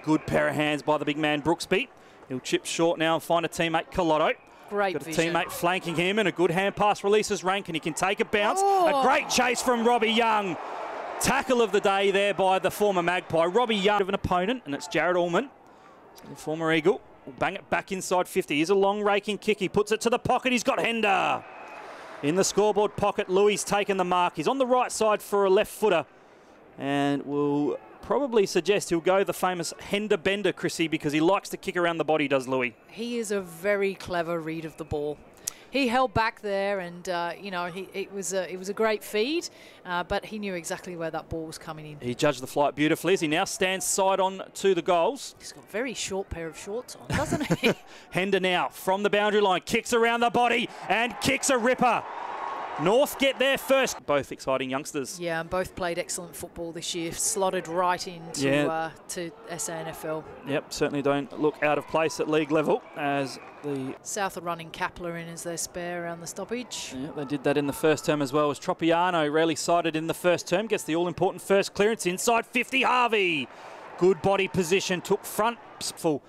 Good pair of hands by the big man Brooksby. He'll chip short now and find a teammate, Colotto. Great Got a vision. teammate flanking him, and a good hand pass releases Rank, and he can take a bounce. A great chase from Robbie Young. Tackle of the day there by the former Magpie. Robbie Young of an opponent, and it's Jared Allman, the former Eagle. Will bang it back inside 50. Here's a long raking kick. He puts it to the pocket. He's got Hender. In the scoreboard pocket, Louis taken the mark. He's on the right side for a left footer, and will probably suggest he'll go the famous Hender Bender, Chrissy, because he likes to kick around the body, does Louis. He is a very clever read of the ball. He held back there, and you know, it was a great feed, but he knew exactly where that ball was coming in. He judged the flight beautifully as he now stands side on to the goals. He's got a very short pair of shorts on, doesn't he? Hender now from the boundary line, kicks around the body and kicks a ripper. North get there first. Both exciting youngsters. Yeah, and both played excellent football this year, slotted right into to SANFL. Yep, certainly don't look out of place at league level as the South are running Kapler in as their spare around the stoppage. Yeah, they did that in the first term as well. As Tropiano, rarely cited in the first term, gets the all-important first clearance inside 50. Harvey, good body position, took front full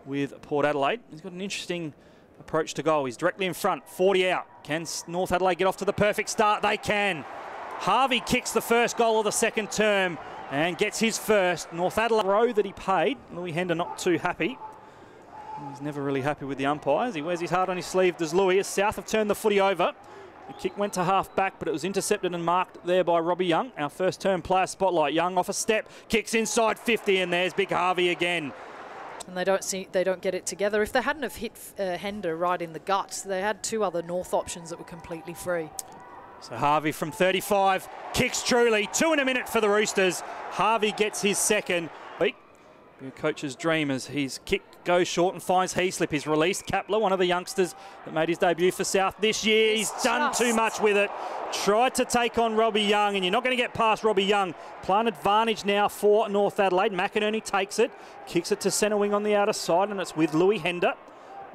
with Port Adelaide. He's got an interesting approach to goal. He's directly in front, 40 out. Can North Adelaide get off to the perfect start? They can. Harvey kicks the first goal of the second term and gets his first. North Adelaide row that he paid. Louis Hender not too happy. He's never really happy with the umpires. He wears his heart on his sleeve, does Louis. As South have turned the footy over. The kick went to half back, but it was intercepted and marked there by Robbie Young. Our first term player spotlight. Young off a step, kicks inside 50, and there's big Harvey again. And they don't get it together. If they hadn't have hit Hender right in the guts, they had two other North options that were completely free. So Harvey from 35 kicks truly. 2 in a minute for the Roosters. Harvey gets his second. Your coach's dream as his kick goes short and finds Heaslip. He's released Kapler, one of the youngsters that made his debut for South this year. He's done too much with it. Tried to take on Robbie Young, and you're not going to get past Robbie Young. Plant advantage now for North Adelaide. McInerney takes it, kicks it to centre wing on the outer side, and it's with Louis Hender.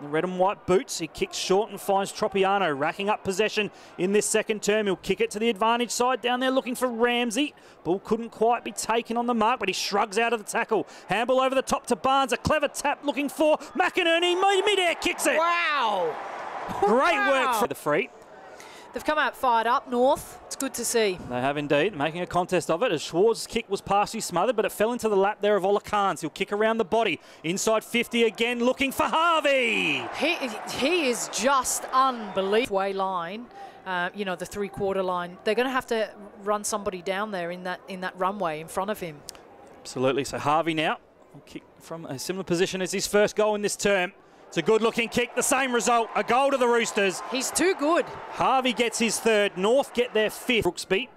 The red and white boots. He kicks short and finds Tropiano, racking up possession in this second term. He'll kick it to the advantage side down there looking for Ramsey. Ball couldn't quite be taken on the mark, but he shrugs out of the tackle. Handball over the top to Barnes. A clever tap looking for McInerney. Mid-air kicks it. Wow. Great work for the free. They've come out fired up, North. It's good to see. They have indeed, making a contest of it as Schwartz's kick was partially smothered, but it fell into the lap there of Ola Khan's. He'll kick around the body. Inside 50 again, looking for Harvey. He is just unbelievable. Way line, you know, the three-quarter line. They're going to have to run somebody down there in that runway in front of him. Absolutely. So Harvey now will kick from a similar position as his first goal in this term. It's a good-looking kick, the same result, a goal to the Roosters. He's too good. Harvey gets his third, North get their fifth. Brooksby,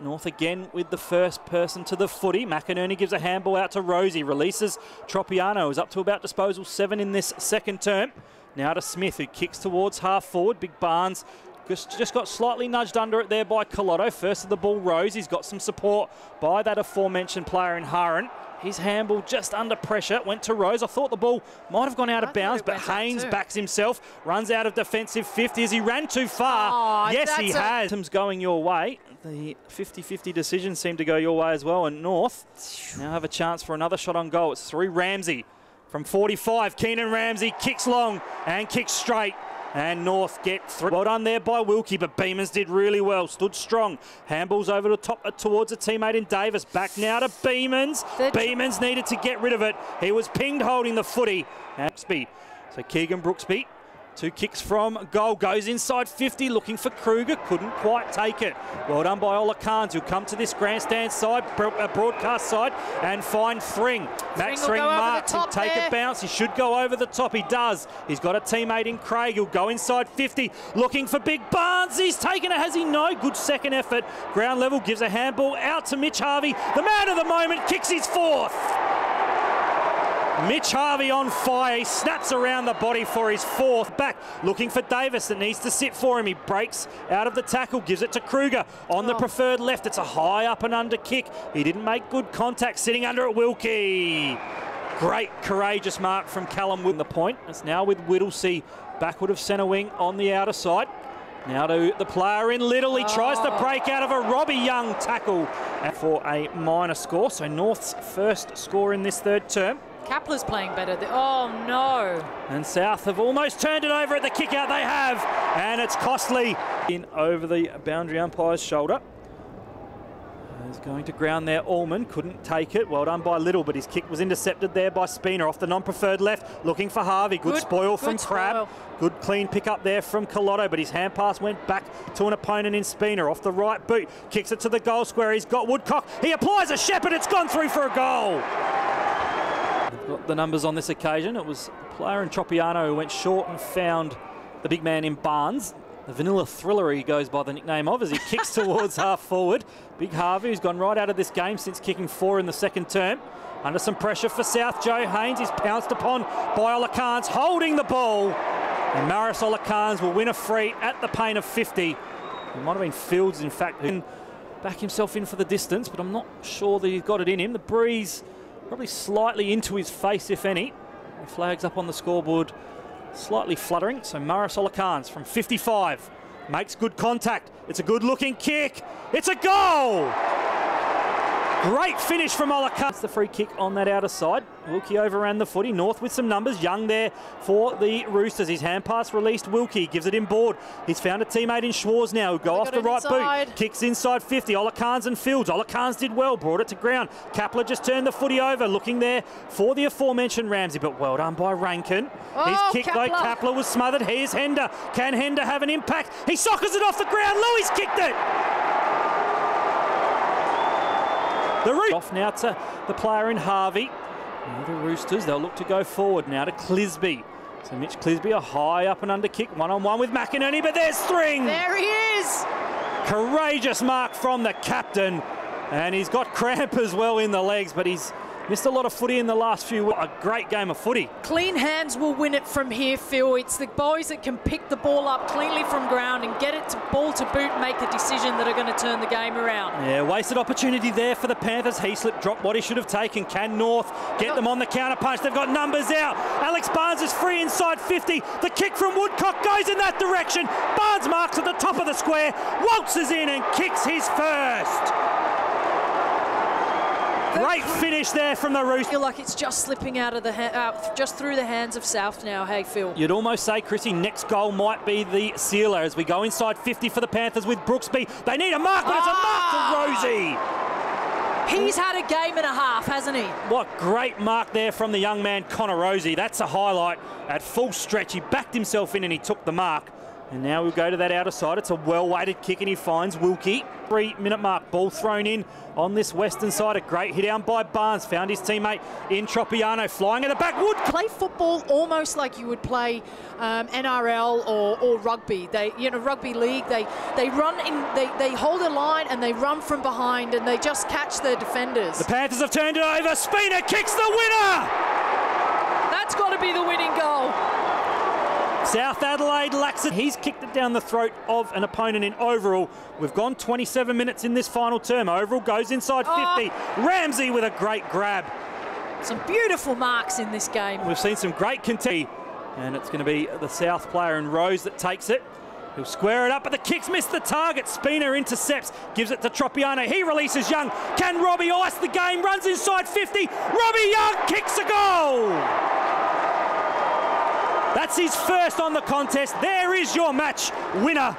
North again with the first person to the footy. McInerney gives a handball out to Rosie, releases Tropiano, is up to about disposal 7 in this second term. Now to Smith, who kicks towards half forward. Big Barnes just got slightly nudged under it there by Colotto. First of the ball, Rose. He's got some support by that aforementioned player in Haran. His handball just under pressure, went to Rose. I thought the ball might have gone out of bounds, but Haynes backs himself, runs out of defensive 50 as he ran too far. Yes, he has. Going your way. The 50-50 decision seemed to go your way as well, and North now have a chance for another shot on goal. It's through Ramsey from 45. Keenan Ramsey kicks long and kicks straight. And North get through. Well done there by Wilkie, but Beamans did really well. Stood strong. Handballs over the top towards a teammate in Davis. Back now to Beamans. Beamans needed to get rid of it. He was pinged holding the footy. Brooksby. So Keegan Brooksby. 2 kicks from goal. Goes inside 50 looking for Kruger. Couldn't quite take it. Well done by Ola Khan's, who'll come to this grandstand side, broadcast side, and find Thring. Max Thring marks. He'll take a bounce. He should go over the top. He does. He's got a teammate in Craig. He'll go inside 50 looking for Big Barnes. He's taken it. Has he? No. Good second effort. Ground level gives a handball out to Mitch Harvey. The man of the moment kicks his fourth. Mitch Harvey on fire. He snaps around the body for his fourth. Back looking for Davis that needs to sit for him. He breaks out of the tackle, gives it to Kruger on the preferred left. It's a high up and under kick. He didn't make good contact, sitting under it, Wilkie. Great courageous mark from Callum Wood. The point. It's now with Whittlesey backward of centre wing on the outer side. Now to the player in Little. He tries to break out of a Robbie Young tackle for a minor score. So North's first score in this third term. Kapler's playing better. Oh, no. And South have almost turned it over at the kick out. They have. And it's costly. In over the boundary umpire's shoulder. He's going to ground there. Allman couldn't take it. Well done by Little, but his kick was intercepted there by Spina off the non-preferred left. Looking for Harvey. Good spoil from Crab. Good clean pick up there from Colotto, but his hand pass went back to an opponent in Spina off the right boot. Kicks it to the goal square. He's got Woodcock. He applies a Shepherd. It's gone through for a goal. They've got the numbers on this occasion. It was the player in Tropiano who went short and found the big man in Barnes. The Vanilla Thriller he goes by the nickname of as he kicks towards half forward. Big Harvey, who's gone right out of this game since kicking 4 in the second term. Under some pressure for South, Joe Haynes is pounced upon by Olakans, holding the ball. And Maris Olakans will win a free at the pain of 50. It might have been Fields, in fact, who back himself in for the distance, but I'm not sure that he's got it in him. The breeze probably slightly into his face, if any. The flag's up on the scoreboard. Slightly fluttering, so Maris Olakans from 55 makes good contact. It's a good looking kick. It's a goal! Great finish from Olakans. The free kick on that outer side. Wilkie overran the footy. North with some numbers. Young there for the Roosters. His hand pass released Wilkie. Gives it inboard. He's found a teammate in Schwarz now who go off the right boot. Kicks inside 50. Olakans and Fields. Olakans did well. Brought it to ground. Kapler just turned the footy over. Looking there for the aforementioned Ramsey. But well done by Rankin. His kick though. Kapler was smothered. Here's Hender. Can Hender have an impact? He sockers it off the ground. Lewis kicked it. The off now to the player in Harvey. Now the Roosters, they'll look to go forward now to Clisby. So Mitch Clisby, a high up and under kick, one-on-one with McInerney, but there's String. There he is. Courageous mark from the captain. And he's got cramp as well in the legs, but he's missed a lot of footy in the last few weeks. A great game of footy. Clean hands will win it from here, Phil. It's the boys that can pick the ball up cleanly from ground and get it to ball to boot and make a decision that are going to turn the game around. Yeah, wasted opportunity there for the Panthers. Heaslip dropped what he should have taken. Can North get them on the counter punch? They've got numbers out. Alex Barnes is free inside 50. The kick from Woodcock goes in that direction. Barnes marks at the top of the square, waltzes in and kicks his first. Great finish there from the Roosters. I feel like it's just slipping out of the just through the hands of South now. Hey, Phil. You'd almost say, Chrissy, next goal might be the sealer as we go inside 50 for the Panthers with Brooksby. They need a mark, but it's a mark for Rosie. He's had a game and a half, hasn't he? What great mark there from the young man, Connor Rosie. That's a highlight at full stretch. He backed himself in and he took the mark. And now we'll go to that outer side. It's a well-weighted kick and he finds Wilkie. 3-minute mark, ball thrown in on this western side. A great hit down by Barnes. Found his teammate in Tropiano, flying at the back. Wood play football almost like you would play NRL or rugby. Rugby league. They run in. They hold a line and they run from behind and they just catch their defenders. The Panthers have turned it over. Spina kicks the winner. That's got to be the winning goal. South Adelaide lacks it. He's kicked it down the throat of an opponent in Overall. We've gone 27 minutes in this final term. Overall goes inside 50. Ramsey with a great grab. Some beautiful marks in this game. We've seen some great content. And it's going to be the South player in Rose that takes it. He'll square it up, but the kick's missed the target. Spina intercepts, gives it to Tropiano. He releases Young. Can Robbie ice the game? Runs inside 50. Robbie Young kicks a goal. That's his first on the contest. There is your match winner.